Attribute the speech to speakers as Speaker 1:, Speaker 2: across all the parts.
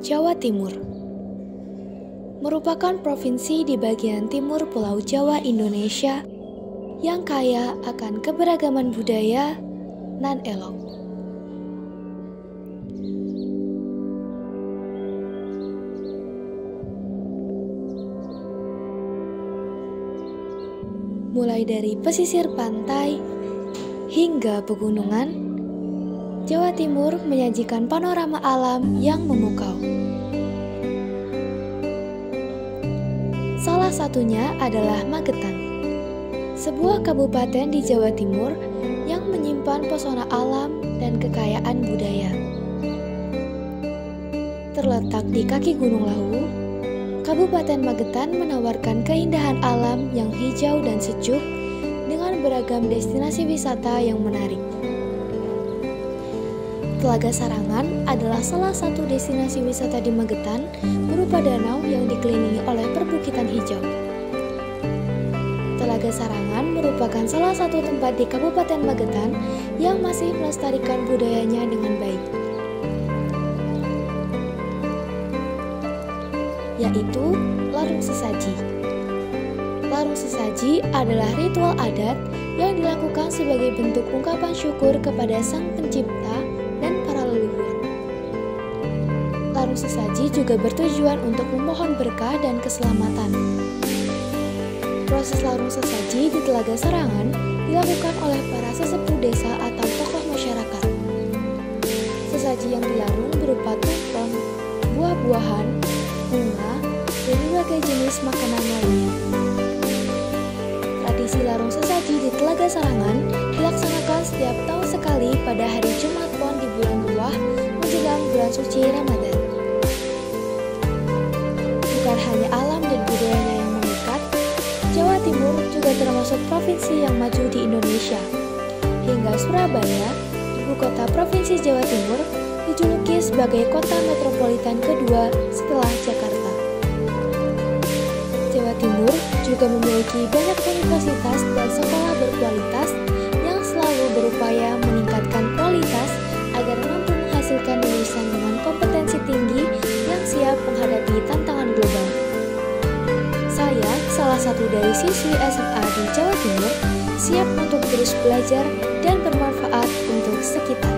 Speaker 1: Jawa Timur merupakan provinsi di bagian timur Pulau Jawa, Indonesia yang kaya akan keberagaman budaya nan elok. Mulai dari pesisir pantai hingga pegunungan, Jawa Timur menyajikan panorama alam yang memukau. Salah satunya adalah Magetan, sebuah kabupaten di Jawa Timur yang menyimpan pesona alam dan kekayaan budaya. Terletak di kaki Gunung Lawu, Kabupaten Magetan menawarkan keindahan alam yang hijau dan sejuk dengan beragam destinasi wisata yang menarik. Telaga Sarangan adalah salah satu destinasi wisata di Magetan berupa danau yang dikelilingi oleh perbukitan hijau. Telaga Sarangan merupakan salah satu tempat di Kabupaten Magetan yang masih melestarikan budayanya dengan baik, yaitu Larung Sesaji. Larung Sesaji adalah ritual adat yang dilakukan sebagai bentuk ungkapan syukur kepada Sang Pencipta dan para leluhur. Larung Sesaji juga bertujuan untuk memohon berkah dan keselamatan. Proses larung sesaji di Telaga Sarangan dilakukan oleh para sesepuh desa atau tokoh masyarakat. Sesaji yang dilarung berupa tumpeng, buah-buahan, bunga, dan berbagai jenis makanan lainnya. Tradisi larung sesaji di Telaga Sarangan dilaksanakan setiap tahun sekali pada hari Jumat Pon di bulan Buah menjelang bulan suci Ramadan. Bukan hanya alam dan budayanya yang memikat, Jawa Timur juga termasuk provinsi yang maju di Indonesia. Hingga Surabaya, ibu kota provinsi Jawa Timur, dijuluki sebagai kota metropolitan kedua setelah Jakarta. Jawa Timur juga memiliki banyak universitas dan sekolah berkualitas yang selalu berupaya meningkatkan kualitas agar mampu menghasilkan lulusan dengan kompetensi tinggi yang siap menghadapi tantangan global. Saya, salah satu dari siswi SMA di Jawa Timur, siap untuk terus belajar dan bermanfaat untuk sekitar.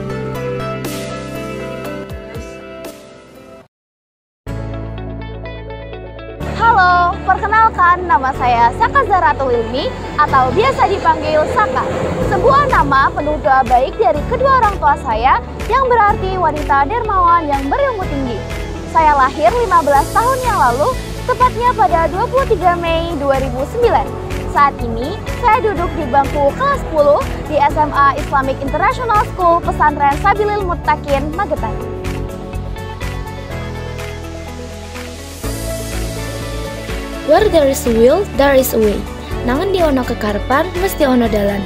Speaker 2: Halo, perkenalkan nama saya Saka Zaratul Ilmi atau biasa dipanggil Saka. Sebuah nama penuh doa baik dari kedua orang tua saya yang berarti wanita dermawan yang berilmu tinggi. Saya lahir 15 tahun yang lalu, tepatnya pada 23 Mei 2009. Saat ini, saya duduk di bangku kelas 10 di SMA Islamic International School Pesantren Sabilil Muttaqin, Magetan.
Speaker 1: Where there is a will, there is a way. Nangan di ono kekarepan, mesti ono dalan.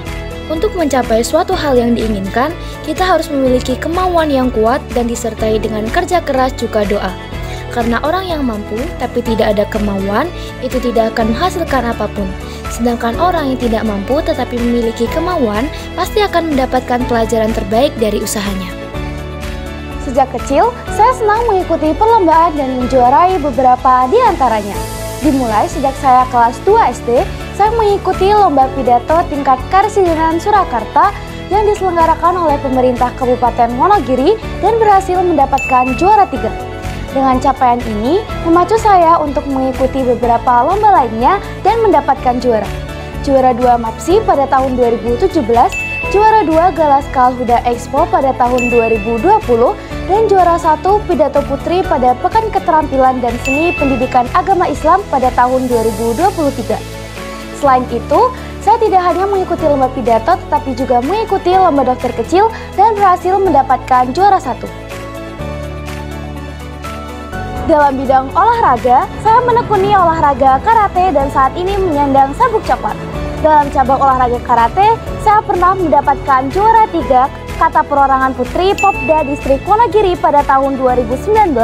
Speaker 1: Untuk mencapai suatu hal yang diinginkan, kita harus memiliki kemauan yang kuat dan disertai dengan kerja keras juga doa. Karena orang yang mampu tapi tidak ada kemauan, itu tidak akan menghasilkan apapun. Sedangkan orang yang tidak mampu tetapi memiliki kemauan, pasti akan mendapatkan pelajaran terbaik dari usahanya.
Speaker 2: Sejak kecil, saya senang mengikuti perlombaan dan menjuarai beberapa di antaranya. Dimulai sejak saya kelas 2 SD, saya mengikuti lomba pidato tingkat Karesidenan Surakarta yang diselenggarakan oleh pemerintah Kabupaten Wonogiri dan berhasil mendapatkan juara 3. Dengan capaian ini, memacu saya untuk mengikuti beberapa lomba lainnya dan mendapatkan juara. Juara 2 MAPSI pada tahun 2017, juara 2 Galaskal Huda Expo pada tahun 2020, dan juara 1 Pidato Putri pada Pekan Keterampilan dan Seni Pendidikan Agama Islam pada tahun 2023. Selain itu, saya tidak hanya mengikuti lomba pidato tetapi juga mengikuti lomba dokter kecil dan berhasil mendapatkan juara 1. Dalam bidang olahraga, saya menekuni olahraga karate dan saat ini menyandang sabuk coklat. Dalam cabang olahraga karate, saya pernah mendapatkan juara 3 kata perorangan putri Popda Distrik Wonogiri pada tahun 2019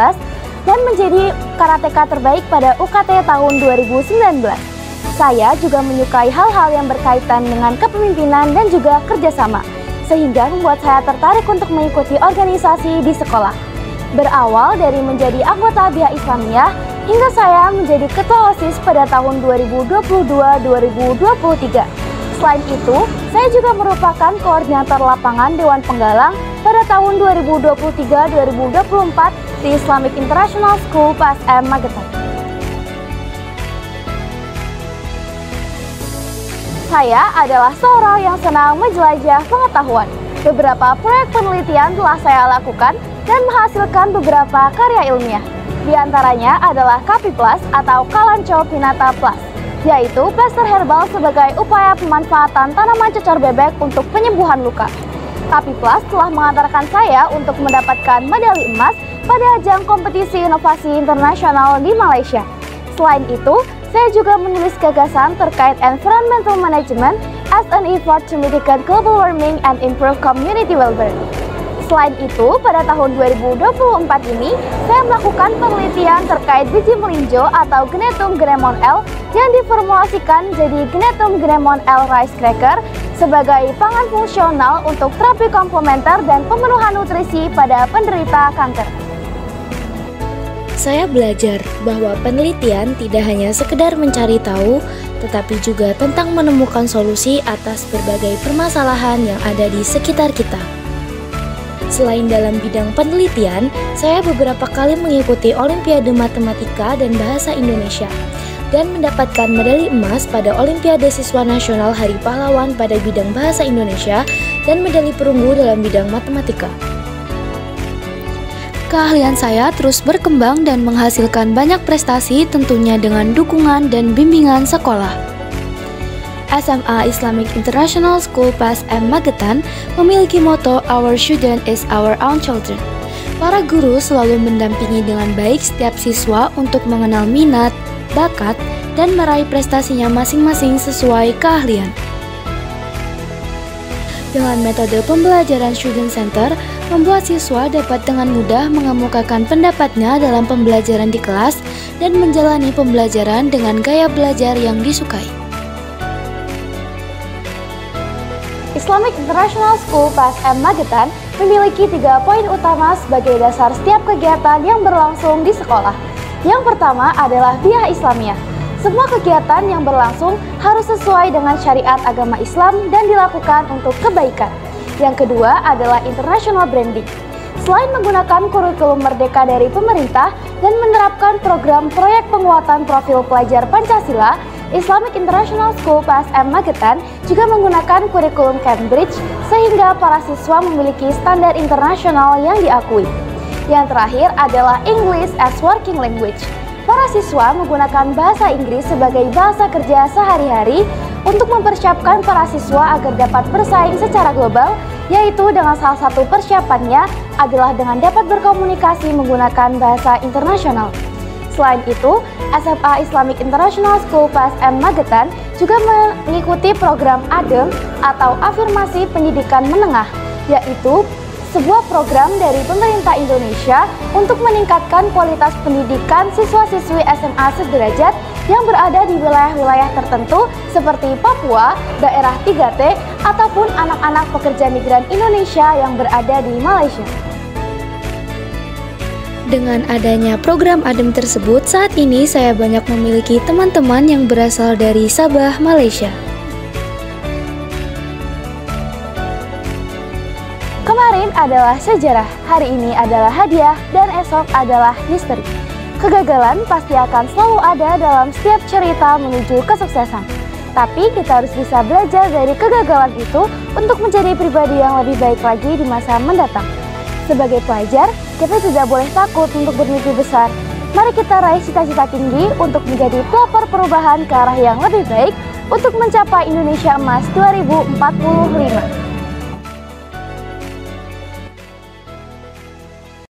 Speaker 2: dan menjadi karateka terbaik pada UKT tahun 2019. Saya juga menyukai hal-hal yang berkaitan dengan kepemimpinan dan juga kerjasama, sehingga membuat saya tertarik untuk mengikuti organisasi di sekolah. Berawal dari menjadi anggota BIA Islamiyah, hingga saya menjadi ketua OSIS pada tahun 2022-2023. Selain itu, saya juga merupakan koordinator lapangan Dewan Penggalang pada tahun 2023-2024 di Islamic International School PSM Magetan. Saya adalah seorang yang senang menjelajah pengetahuan. Beberapa proyek penelitian telah saya lakukan dan menghasilkan beberapa karya ilmiah. Di antaranya adalah Kapi Plus atau Kalanchoe pinnata plus, yaitu plester herbal sebagai upaya pemanfaatan tanaman cocor bebek untuk penyembuhan luka. Kapi Plus telah mengantarkan saya untuk mendapatkan medali emas pada ajang kompetisi inovasi internasional di Malaysia. Selain itu, saya juga menulis gagasan terkait environmental management as an effort to mitigate global warming and improve community well-being. Selain itu, pada tahun 2024 ini, saya melakukan penelitian terkait biji melinjo atau Gnetum gremon L yang diformulasikan jadi Gnetum gremon L rice cracker sebagai pangan fungsional untuk terapi komplementer dan pemenuhan nutrisi pada penderita kanker.
Speaker 1: Saya belajar bahwa penelitian tidak hanya sekedar mencari tahu, tetapi juga tentang menemukan solusi atas berbagai permasalahan yang ada di sekitar kita. Selain dalam bidang penelitian, saya beberapa kali mengikuti Olimpiade Matematika dan Bahasa Indonesia dan mendapatkan medali emas pada Olimpiade Siswa Nasional Hari Pahlawan pada bidang Bahasa Indonesia dan medali perunggu dalam bidang matematika. Keahlian saya terus berkembang dan menghasilkan banyak prestasi tentunya dengan dukungan dan bimbingan sekolah. SMA Islamic International School PSM Magetan memiliki moto Our Student is Our Own Children. Para guru selalu mendampingi dengan baik setiap siswa untuk mengenal minat, bakat, dan meraih prestasinya masing-masing sesuai keahlian. Dengan metode pembelajaran Student Center, membuat siswa dapat dengan mudah mengemukakan pendapatnya dalam pembelajaran di kelas dan menjalani pembelajaran dengan gaya belajar yang disukai.
Speaker 2: Islamic International School PSM Magetan memiliki 3 poin utama sebagai dasar setiap kegiatan yang berlangsung di sekolah. Yang pertama adalah BIA Islamiyah. Semua kegiatan yang berlangsung harus sesuai dengan syariat agama Islam dan dilakukan untuk kebaikan. Yang kedua adalah international branding. Selain menggunakan kurikulum merdeka dari pemerintah dan menerapkan program proyek penguatan profil pelajar Pancasila, Islamic International School PSM Magetan juga menggunakan kurikulum Cambridge sehingga para siswa memiliki standar internasional yang diakui. Yang terakhir adalah English as working language. Para siswa menggunakan bahasa Inggris sebagai bahasa kerja sehari-hari untuk mempersiapkan para siswa agar dapat bersaing secara global, yaitu dengan salah satu persiapannya adalah dengan dapat berkomunikasi menggunakan bahasa internasional. Selain itu, SMA Islamic International School PSM Magetan juga mengikuti program ADEM atau Afirmasi Pendidikan Menengah, yaitu sebuah program dari pemerintah Indonesia untuk meningkatkan kualitas pendidikan siswa-siswi SMA sederajat yang berada di wilayah-wilayah tertentu seperti Papua, daerah 3T, ataupun anak-anak pekerja migran Indonesia yang berada di Malaysia.
Speaker 1: Dengan adanya program ADEM tersebut, saat ini saya banyak memiliki teman-teman yang berasal dari Sabah, Malaysia.
Speaker 2: Kemarin adalah sejarah, hari ini adalah hadiah, dan esok adalah misteri. Kegagalan pasti akan selalu ada dalam setiap cerita menuju kesuksesan. Tapi kita harus bisa belajar dari kegagalan itu untuk menjadi pribadi yang lebih baik lagi di masa mendatang. Sebagai pelajar, kita tidak boleh takut untuk bermimpi besar. Mari kita raih cita-cita tinggi untuk menjadi pelopor perubahan ke arah yang lebih baik untuk mencapai Indonesia Emas 2045.